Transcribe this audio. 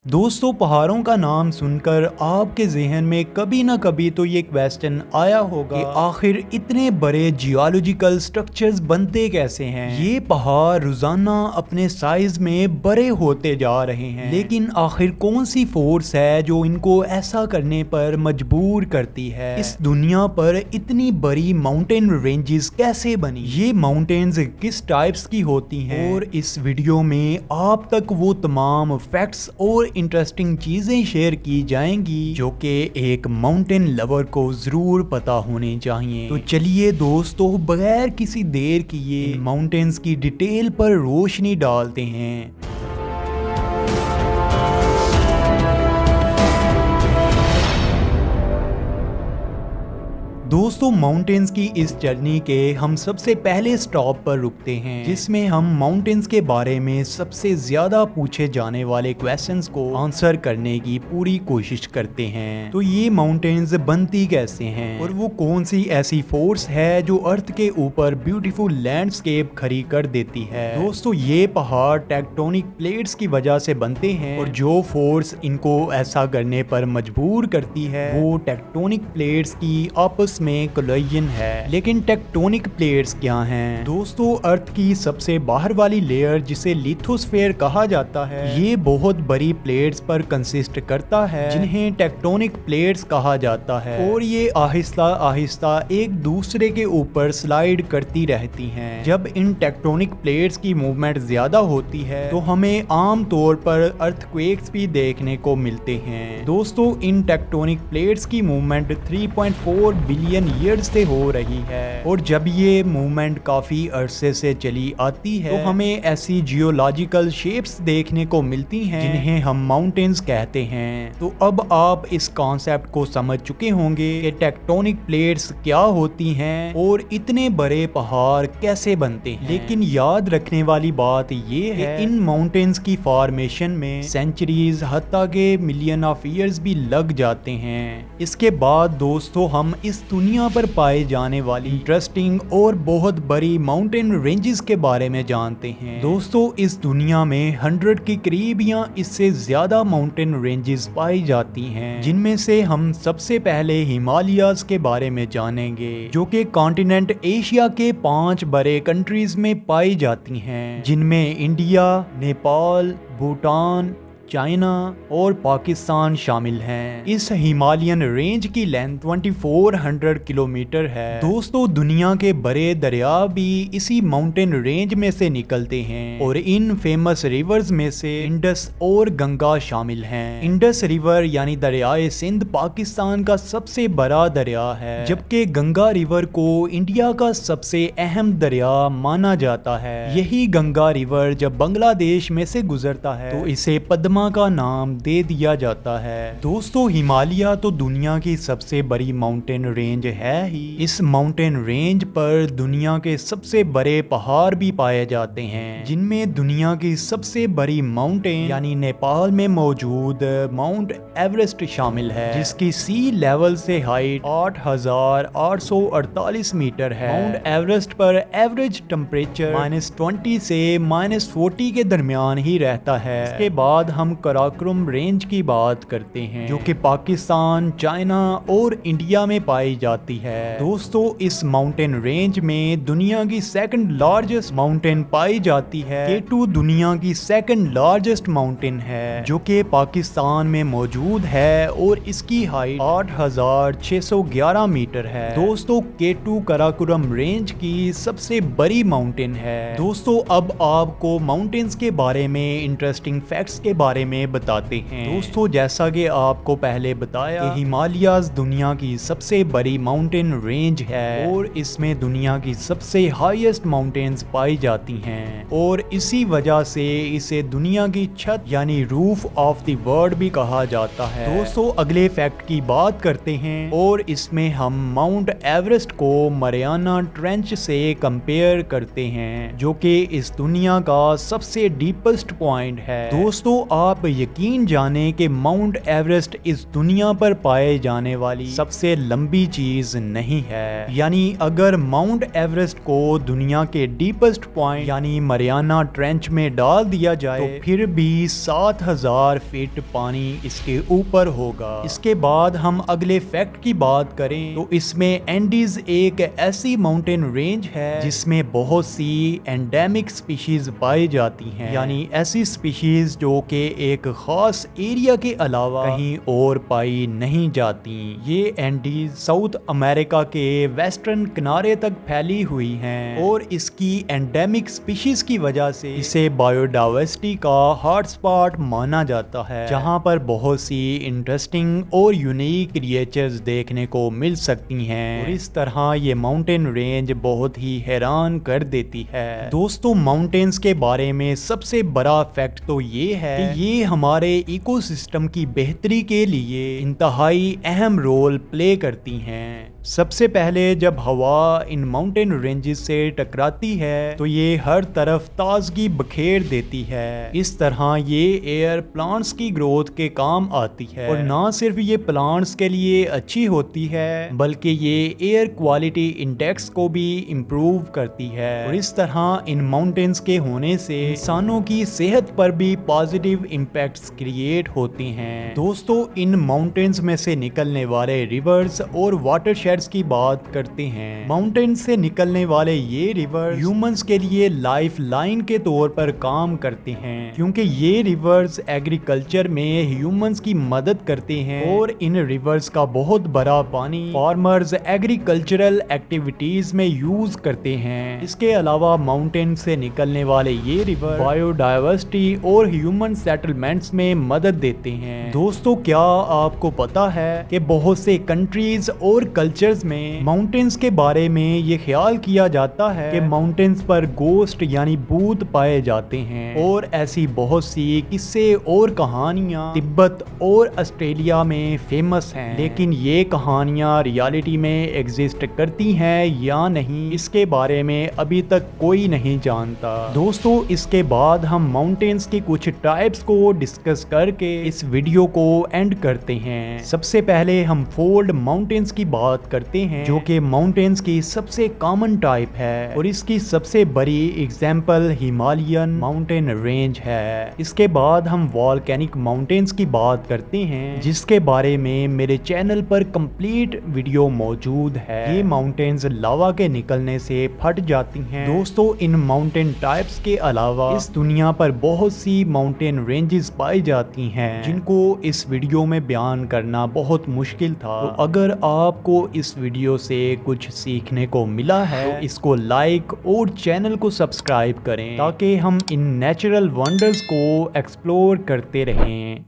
दोस्तों, पहाड़ों का नाम सुनकर आपके जहन में कभी ना कभी तो ये क्वेश्चन आया होगा कि आखिर इतने बड़े जियोलॉजिकल स्ट्रक्चर्स बनते कैसे हैं। ये पहाड़ रोजाना अपने साइज में बड़े होते जा रहे हैं, लेकिन आखिर कौन सी फोर्स है जो इनको ऐसा करने पर मजबूर करती है। इस दुनिया पर इतनी बड़ी माउंटेन रेंजेस कैसे बनी, ये माउंटेन्स किस टाइप्स की होती हैं, और इस वीडियो में आप तक वो तमाम फैक्ट्स और इंटरेस्टिंग चीजें शेयर की जाएंगी जो कि एक माउंटेन लवर को जरूर पता होने चाहिए। तो चलिए दोस्तों, बगैर किसी देर किए माउंटेन्स की डिटेल पर रोशनी डालते हैं। दोस्तों, माउंटेन्स की इस जर्नी के हम सबसे पहले स्टॉप पर रुकते हैं, जिसमें हम माउंटेन्स के बारे में सबसे ज्यादा पूछे जाने वाले क्वेश्चंस को आंसर करने की पूरी कोशिश करते हैं। तो ये माउंटेन्स बनती कैसे हैं और वो कौन सी ऐसी फोर्स है जो अर्थ के ऊपर ब्यूटीफुल लैंडस्केप खड़ी कर देती है। दोस्तों, ये पहाड़ टेक्टोनिक प्लेट्स की वजह से बनते हैं, और जो फोर्स इनको ऐसा करने पर मजबूर करती है वो टेक्टोनिक प्लेट्स की आपस में कोलिजन है। लेकिन टेक्टोनिक प्लेट्स क्या हैं? दोस्तों, अर्थ की सबसे बाहर वाली लेयर, जिसे लिथोस्फीयर कहा जाता है, ये बहुत बड़ी प्लेट्स पर कंसिस्ट करता है, जिन्हें टेक्टोनिक प्लेट्स कहा जाता है, और ये आहिस्ता आहिस्ता एक दूसरे के ऊपर स्लाइड करती रहती हैं। जब इन टेक्टोनिक प्लेट्स की मूवमेंट ज्यादा होती है तो हमें आम तौर पर अर्थक्वेक्स भी देखने को मिलते हैं। दोस्तों, इन टेक्टोनिक प्लेट्स की मूवमेंट 3.4 बिलियन ईयर्स से हो रही है, और जब ये मूवमेंट काफी अरसे से चली आती है तो हमें ऐसी जियोलॉजिकल शेप्स देखने को मिलती हैं जिन्हें हम माउंटेन्स कहते हैं। तो अब आप इस कॉन्सेप्ट को समझ चुके होंगे कि टेक्टोनिक प्लेट्स क्या होती हैं और इतने बड़े पहाड़ कैसे बनते हैं। लेकिन याद रखने वाली बात ये है कि इन माउंटेन्स की फॉर्मेशन में सेंचुरीज हत्ता के मिलियन ऑफ ईयर्स भी लग जाते हैं। इसके बाद दोस्तों, हम इस दुनिया पर पाए जाने वाली इंटरेस्टिंग और बहुत बड़ी माउंटेन रेंजेस के बारे में जानते हैं। दोस्तों, इस दुनिया में 100 के करीब या इससे ज्यादा माउंटेन रेंजेस पाई जाती हैं, जिनमें से हम सबसे पहले हिमालयाज के बारे में जानेंगे, जो कि कॉन्टिनेंट एशिया के 5 बड़े कंट्रीज में पाई जाती हैं, जिनमें इंडिया, नेपाल, भूटान, चाइना और पाकिस्तान शामिल हैं। इस हिमालयन रेंज की लेंथ 2400 किलोमीटर है। दोस्तों, दुनिया के बड़े दरिया भी इसी माउंटेन रेंज में से निकलते हैं, और इन फेमस रिवर्स में से इंडस और गंगा शामिल हैं। इंडस रिवर यानी दरियाए सिंध पाकिस्तान का सबसे बड़ा दरिया है, जबकि गंगा रिवर को इंडिया का सबसे अहम दरिया माना जाता है। यही गंगा रिवर जब बांग्लादेश में से गुजरता है तो इसे पद्मा का नाम दे दिया जाता है। दोस्तों, हिमालय तो दुनिया की सबसे बड़ी माउंटेन रेंज है ही। इस माउंटेन रेंज पर दुनिया के सबसे बड़े पहाड़ भी पाए जाते हैं, जिनमें दुनिया की सबसे बड़ी माउंटेन यानी नेपाल में मौजूद माउंट एवरेस्ट शामिल है, जिसकी सी लेवल से हाइट 8,848 मीटर है। माउंट एवरेस्ट पर एवरेज टेम्परेचर -20 से -40 के दरमियान ही रहता है। इसके बाद हम कराकोरम रेंज की बात करते हैं, जो कि पाकिस्तान, चाइना और इंडिया में पाई जाती है। दोस्तों, इस माउंटेन रेंज में दुनिया की सेकंड लार्जेस्ट माउंटेन पाई जाती है। केटू दुनिया की सेकंड लार्जेस्ट माउंटेन है, जो कि पाकिस्तान में मौजूद है, और इसकी हाइट 8,611 मीटर है। दोस्तों, केटू कराकोरम रेंज की सबसे बड़ी माउंटेन है। दोस्तों, अब आपको माउंटेन्स के बारे में इंटरेस्टिंग फैक्ट्स के बारे में बताते हैं। दोस्तों, जैसा कि आपको पहले बताया कि हिमालयाज दुनिया की सबसे बड़ी माउंटेन रेंज है, और इसमें दुनिया की सबसे हाईएस्ट माउंटेन्स पाई जाती हैं, और इसी वजह से इसे दुनिया की छत यानी रूफ ऑफ द वर्ल्ड भी कहा जाता है। दोस्तों, अगले फैक्ट की बात करते हैं, और इसमें हम माउंट एवरेस्ट को मरियाना ट्रेंच से कंपेयर करते हैं, जो कि इस दुनिया का सबसे डीपेस्ट पॉइंट है। दोस्तों, आप यकीन जाने कि माउंट एवरेस्ट इस दुनिया पर पाए जाने वाली सबसे लंबी चीज नहीं है। यानी अगर माउंट एवरेस्ट को दुनिया के डीपेस्ट पॉइंट यानी मरियाना ट्रेंच में डाल दिया जाए तो फिर भी 7000 फीट पानी इसके ऊपर होगा। इसके बाद हम अगले फैक्ट की बात करें तो इसमें एंडीज एक ऐसी माउंटेन रेंज है जिसमें बहुत सी एंडेमिक स्पीशीज पाई जाती हैं, यानी ऐसी स्पीशीज जो कि एक खास एरिया के अलावा कहीं और पाई नहीं जाती। ये एंडीज साउथ अमेरिका के वेस्टर्न किनारे तक फैली हुई हैं और इसकी एंडेमिक स्पीशीज की वजह से इसे बायोडाइवर्सिटी का हॉटस्पॉट माना जाता है, जहां पर बहुत सी इंटरेस्टिंग और यूनिक क्रिएचर्स देखने को मिल सकती हैं। और इस तरह ये माउंटेन रेंज बहुत ही हैरान कर देती है। दोस्तों, माउंटेन्स के बारे में सबसे बड़ा फैक्ट तो ये है कि ये हमारे इकोसिस्टम की बेहतरी के लिए इंतहाई अहम रोल प्ले करती हैं। सबसे पहले जब हवा इन माउंटेन रेंजेस से टकराती है तो ये हर तरफ ताजगी बखेर देती है। इस तरह ये एयर प्लांट्स की ग्रोथ के काम आती है और ना सिर्फ ये प्लांट्स के लिए अच्छी होती है बल्कि ये एयर क्वालिटी इंडेक्स को भी इम्प्रूव करती है। और इस तरह इन माउंटेन्स के होने से इंसानों की सेहत पर भी पॉजिटिव इम्पैक्ट्स क्रिएट होते हैं। दोस्तों, इन माउंटेन्स में से निकलने वाले रिवर्स और वाटर की बात करते हैं। माउंटेन से निकलने वाले ये रिवर ह्यूमंस के लिए लाइफ लाइन के तौर पर काम करते हैं, क्योंकि ये रिवर्स एग्रीकल्चर में ह्यूमंस की मदद करते हैं और इन रिवर्स का बहुत बड़ा पानी फार्मर्स एग्रीकल्चरल एक्टिविटीज में यूज करते हैं। इसके अलावा माउंटेन से निकलने वाले ये रिवर बायोडाइवर्सिटी और ह्यूमन सेटलमेंट्स में मदद देते हैं। दोस्तों, क्या आपको पता है कि बहुत से कंट्रीज और कल्चर में माउंटेन्स के बारे में ये ख्याल किया जाता है कि माउंटेन्स पर गोस्ट यानी भूत पाए जाते हैं। और ऐसी बहुत सी किस्से और कहानियां तिब्बत और ऑस्ट्रेलिया में फेमस हैं, लेकिन ये कहानियां रियलिटी में एग्जिस्ट करती हैं या नहीं, इसके बारे में अभी तक कोई नहीं जानता। दोस्तों, इसके बाद हम माउंटेन्स की कुछ टाइप्स को डिस्कस करके इस वीडियो को एंड करते हैं। सबसे पहले हम फोल्ड माउंटेन्स की बात करते हैं, जो कि माउंटेन्स की सबसे कॉमन टाइप है और इसकी सबसे बड़ी एग्जांपल हिमालयन माउंटेन रेंज है। इसके बाद हम वॉल्केनिक माउंटेन्स की बात करते हैं, जिसके बारे में मेरे चैनल पर कंप्लीट वीडियो मौजूद है। ये माउंटेन्स लावा के निकलने से फट जाती हैं। दोस्तों, इन माउंटेन टाइप्स के अलावा इस दुनिया पर बहुत सी माउंटेन रेंजेस पाई जाती हैं, जिनको इस वीडियो में बयान करना बहुत मुश्किल था। तो अगर आपको इस वीडियो से कुछ सीखने को मिला है तो इसको लाइक और चैनल को सब्सक्राइब करें, ताकि हम इन नेचुरल वंडर्स को एक्सप्लोर करते रहें।